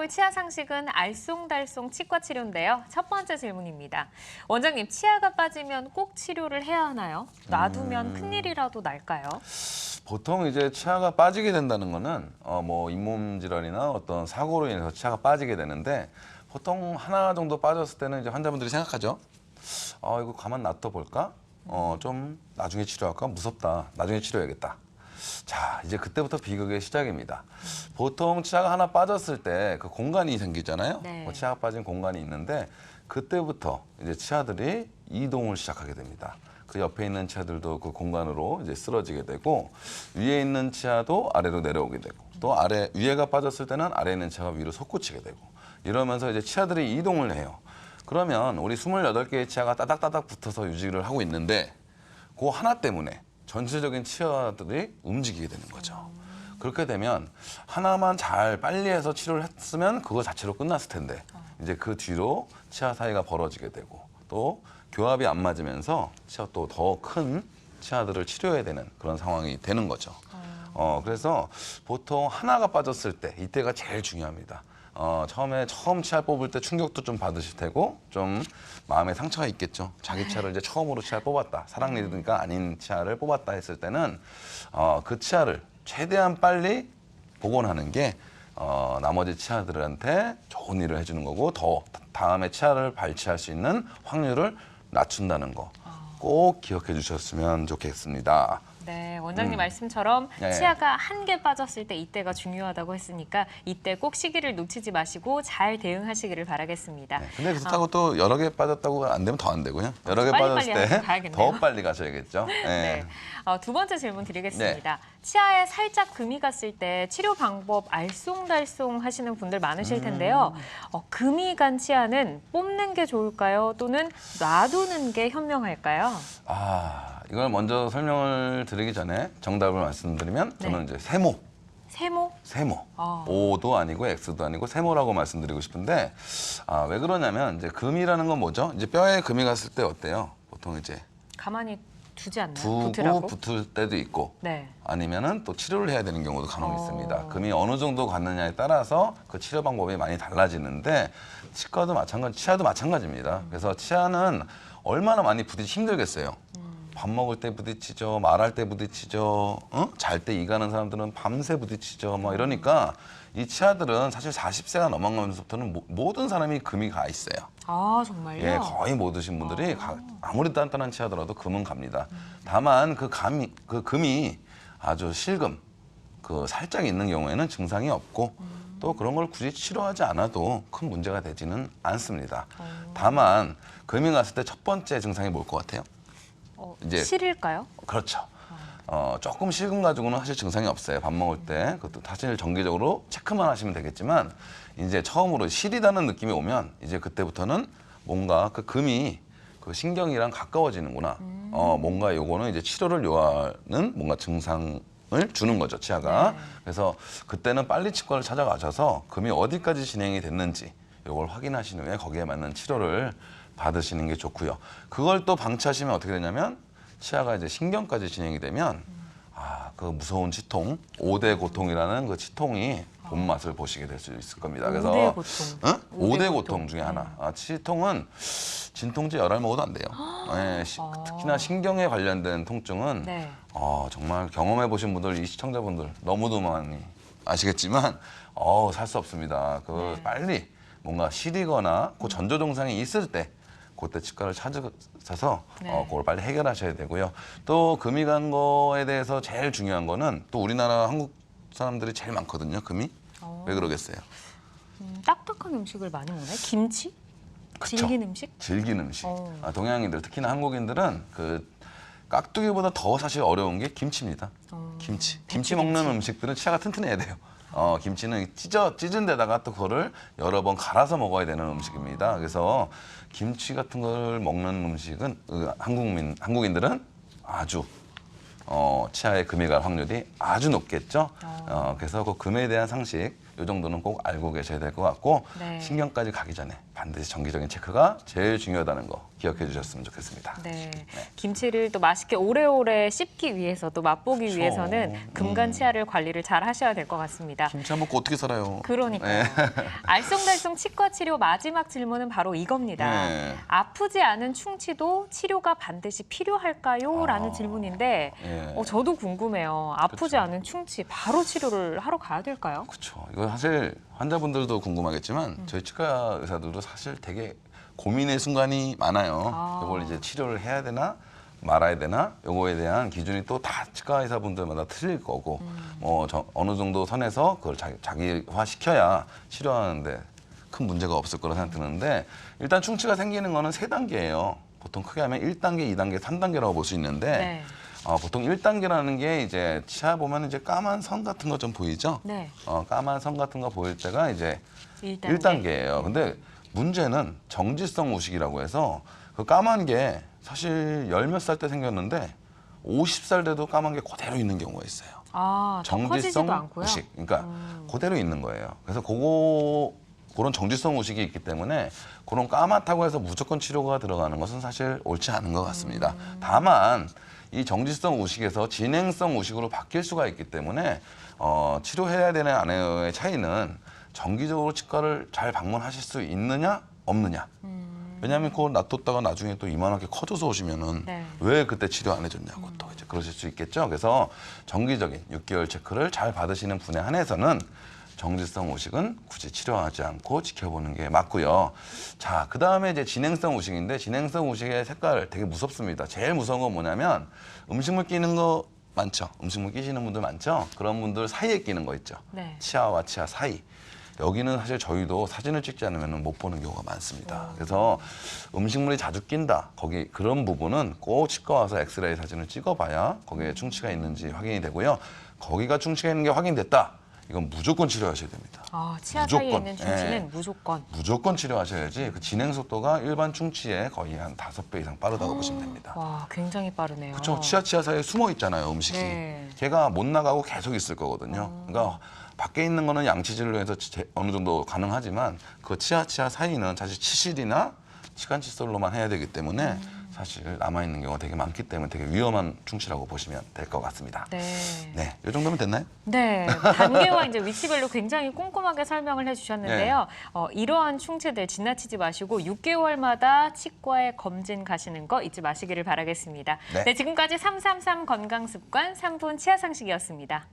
알아볼 치아 상식은 알쏭달쏭 치과 치료인데요. 첫 번째 질문입니다. 원장님, 치아가 빠지면 꼭 치료를 해야 하나요? 놔두면 큰일이라도 날까요? 보통 이제 치아가 빠지게 된다는 거는 뭐 잇몸 질환이나 어떤 사고로 인해서 치아가 빠지게 되는데 보통 하나 정도 빠졌을 때는 이제 환자분들이 생각하죠. 이거 가만 놔둬 볼까? 좀 나중에 치료할까? 무섭다. 나중에 치료해야겠다. 자, 이제 그때부터 비극의 시작입니다. 보통 치아가 하나 빠졌을 때 그 공간이 생기잖아요. 네. 치아가 빠진 공간이 있는데 그때부터 이제 치아들이 이동을 시작하게 됩니다. 그 옆에 있는 치아들도 그 공간으로 이제 쓰러지게 되고 위에 있는 치아도 아래로 내려오게 되고 또 위에가 빠졌을 때는 아래에 있는 치아가 위로 솟구치게 되고 이러면서 이제 치아들이 이동을 해요. 그러면 우리 28개의 치아가 따닥따닥 붙어서 유지를 하고 있는데 그 하나 때문에 전체적인 치아들이 움직이게 되는 거죠. 그렇게 되면 하나만 잘 빨리 해서 치료를 했으면 그거 자체로 끝났을 텐데 이제 그 뒤로 치아 사이가 벌어지게 되고 또 교합이 안 맞으면서 치아 또 더 큰 치아들을 치료해야 되는 그런 상황이 되는 거죠. 그래서 보통 하나가 빠졌을 때 이때가 제일 중요합니다. 처음 치아 뽑을 때 충격도 좀 받으실 테고 좀 마음에 상처가 있겠죠. 자기 치아를 이제 처음으로 치아를 뽑았다. 사랑 리드가 아닌 치아를 뽑았다 했을 때는 그 치아를 최대한 빨리 복원하는 게 나머지 치아들한테 좋은 일을 해주는 거고 더 다음에 치아를 발치할 수 있는 확률을 낮춘다는 거 꼭 기억해 주셨으면 좋겠습니다. 네, 원장님 말씀처럼 네. 치아가 한 개 빠졌을 때 이때가 중요하다고 했으니까 이때 꼭 시기를 놓치지 마시고 잘 대응하시기를 바라겠습니다. 네, 근데 그렇다고 또 여러 개 빠졌다고 안 되면 더 안 되고요. 여러 개 빨리빨리 빠졌을 가야겠네요. 때 더 빨리 가셔야겠죠. 네. 네. 두 번째 질문 드리겠습니다. 치아에 살짝 금이 갔을 때 치료 방법 알쏭달쏭 하시는 분들 많으실 텐데요. 금이 간 치아는 뽑는 게 좋을까요? 또는 놔두는 게 현명할까요? 이걸 먼저 설명을 드리기 전에 정답을 말씀드리면 저는 이제 세모. 세모? O도 아니고 X도 아니고 세모라고 말씀드리고 싶은데 왜 그러냐면 이제 금이라는 건 뭐죠? 이제 뼈에 금이 갔을 때 어때요? 보통 이제 가만히 두지 않나요? 두고 붙으라고? 붙을 때도 있고 네. 아니면은 또 치료를 해야 되는 경우도 간혹 있습니다. 금이 어느 정도 갔느냐에 따라서 그 치료 방법이 많이 달라지는데 치과도 마찬가지, 치아도 마찬가지입니다. 그래서 치아는 얼마나 많이 부딪히기 힘들겠어요. 밥 먹을 때 부딪히죠, 말할 때 부딪히죠, 잘 때 이 가는 사람들은 밤새 부딪히죠, 뭐 이러니까 이 치아들은 사실 40세가 넘어가면서부터는 모든 사람이 금이 가 있어요. 정말요? 예, 거의 모드신 분들이 아무리 단단한 치아더라도 금은 갑니다. 다만 그 금이 아주 실금, 그 살짝 있는 경우에는 증상이 없고 또 그런 걸 굳이 치료하지 않아도 큰 문제가 되지는 않습니다. 다만 금이 갔을 때 첫 번째 증상이 뭘 것 같아요? 이제 실일까요? 그렇죠. 조금 실금 가지고는 사실 증상이 없어요. 밥 먹을 때 그것도 사실 정기적으로 체크만 하시면 되겠지만 이제 처음으로 실이다는 느낌이 오면 이제 그때부터는 뭔가 그 금이 그 신경이랑 가까워지는구나. 뭔가 요거는 이제 치료를 요하는 뭔가 증상을 주는 거죠, 치아가. 네. 그래서 그때는 빨리 치과를 찾아가셔서 금이 어디까지 진행이 됐는지 요걸 확인하신 후에 거기에 맞는 치료를 받으시는 게 좋고요. 그걸 또 방치하시면 어떻게 되냐면 치아가 이제 신경까지 진행이 되면 그 무서운 치통, 5대 고통이라는 그 치통이 본맛을 보시게 될 수 있을 겁니다. 그래서 5대 고통. 5대 고통 중에 하나. 치통은 진통제 열알 먹어도 안 돼요. 네, 특히나 신경에 관련된 통증은 네. 정말 경험해 보신 분들, 이 시청자분들 너무도 많이 아시겠지만 살 수 없습니다. 빨리 뭔가 시리거나 그 전조 증상이 있을 때 그때 치과를 찾아서 그걸 빨리 해결하셔야 되고요. 또 금이 간 거에 대해서 제일 중요한 거는 또 우리나라 한국 사람들이 제일 많거든요. 금이. 왜 그러겠어요? 딱딱한 음식을 많이 먹나요? 김치? 그쵸. 질긴 음식? 질긴 음식. 동양인들, 특히나 한국인들은 그 깍두기보다 더 사실 어려운 게 김치입니다. 김치 먹는 음식들은 치아가 튼튼해야 돼요. 김치는 찢은 데다가 또 그거를 여러 번 갈아서 먹어야 되는 음식입니다. 그래서 김치 같은 걸 먹는 음식은 한국인들은 아주 치아에 금이 갈 확률이 아주 높겠죠. 그래서 그 금에 대한 상식 이 정도는 꼭 알고 계셔야 될 것 같고 네. 신경까지 가기 전에 반드시 정기적인 체크가 제일 중요하다는 거 기억해 주셨으면 좋겠습니다. 네. 김치를 또 맛있게 오래오래 씹기 위해서 또 맛보기 그렇죠. 위해서는 금간 치아를 관리를 잘 하셔야 될 것 같습니다. 김치 안 먹고 어떻게 살아요? 그러니까요. 알쏭달쏭 치과 치료 마지막 질문은 바로 이겁니다. 네. 아프지 않은 충치도 치료가 반드시 필요할까요? 라는 질문인데 예. 저도 궁금해요. 아프지 그쵸. 않은 충치 바로 치료를 하러 가야 될까요? 그렇죠. 이거 사실 환자분들도 궁금하겠지만 저희 치과 의사들도 사실 되게 고민의 순간이 많아요. 이걸 이제 치료를 해야 되나 말아야 되나 요거에 대한 기준이 또 다 치과 의사분들마다 틀릴 거고 어느 정도 선에서 그걸 자기화 시켜야 치료하는데 큰 문제가 없을 거라 생각 드는데 일단 충치가 생기는 거는 3단계예요. 보통 크게 하면 1단계, 2단계, 3단계라고 볼 수 있는데 네. 보통 1단계라는 게 이제 치아 보면 이제 까만 선 같은 거 좀 보이죠? 네. 까만 선 같은 거 보일 때가 이제 1단계. 1단계예요. 근데 문제는 정지성 우식이라고 해서 그 까만 게 사실 10몇 살 때 생겼는데 50살 돼도 까만 게 그대로 있는 경우가 있어요. 더 커지지도 않고요. 우식. 그러니까 그대로 있는 거예요. 그래서 그런 정지성 우식이 있기 때문에 그런 까맣다고 해서 무조건 치료가 들어가는 것은 사실 옳지 않은 것 같습니다. 다만 이 정지성 우식에서 진행성 우식으로 바뀔 수가 있기 때문에 치료해야 되는 안 해야의 차이는 정기적으로 치과를 잘 방문하실 수 있느냐 없느냐. 왜냐하면 그거 놔뒀다가 나중에 또 이만하게 커져서 오시면은 네. 왜 그때 치료 안 해줬냐고 또 이제 그러실 수 있겠죠. 그래서 정기적인 6개월 체크를 잘 받으시는 분에 한해서는 정지성 우식은 굳이 치료하지 않고 지켜보는 게 맞고요. 자, 그 다음에 이제 진행성 우식인데 진행성 우식의 색깔 되게 무섭습니다. 제일 무서운 건 뭐냐면 음식물 끼는 거 많죠. 음식물 끼시는 분들 많죠. 그런 분들 사이에 끼는 거 있죠. 네. 치아와 치아 사이. 여기는 사실 저희도 사진을 찍지 않으면 못 보는 경우가 많습니다. 그래서 음식물이 자주 낀다. 거기 그런 부분은 꼭 치과 와서 엑스레이 사진을 찍어봐야 거기에 충치가 있는지 확인이 되고요. 거기가 충치가 있는 게 확인됐다. 이건 무조건 치료하셔야 됩니다. 치아 사이에 무조건. 있는 충치는 예. 무조건. 무조건 치료하셔야지 그 진행 속도가 일반 충치의 거의 한 5배 이상 빠르다고 보시면 됩니다. 와, 굉장히 빠르네요. 그렇죠. 치아 사이에 숨어 있잖아요, 음식이. 네. 걔가 못 나가고 계속 있을 거거든요. 그러니까 밖에 있는 거는 양치질로 해서 어느 정도 가능하지만 그 치아 사이는 사실 치실이나 치간 칫솔로만 해야 되기 때문에 사실 남아있는 경우가 되게 많기 때문에 되게 위험한 충치라고 보시면 될 것 같습니다. 네. 네, 이 정도면 됐나요? 네, 단계와 이제 위치별로 굉장히 꼼꼼하게 설명을 해주셨는데요. 이러한 충치들 지나치지 마시고 6개월마다 치과에 검진 가시는 거 잊지 마시기를 바라겠습니다. 네. 네, 지금까지 333 건강습관 3분 치아상식이었습니다.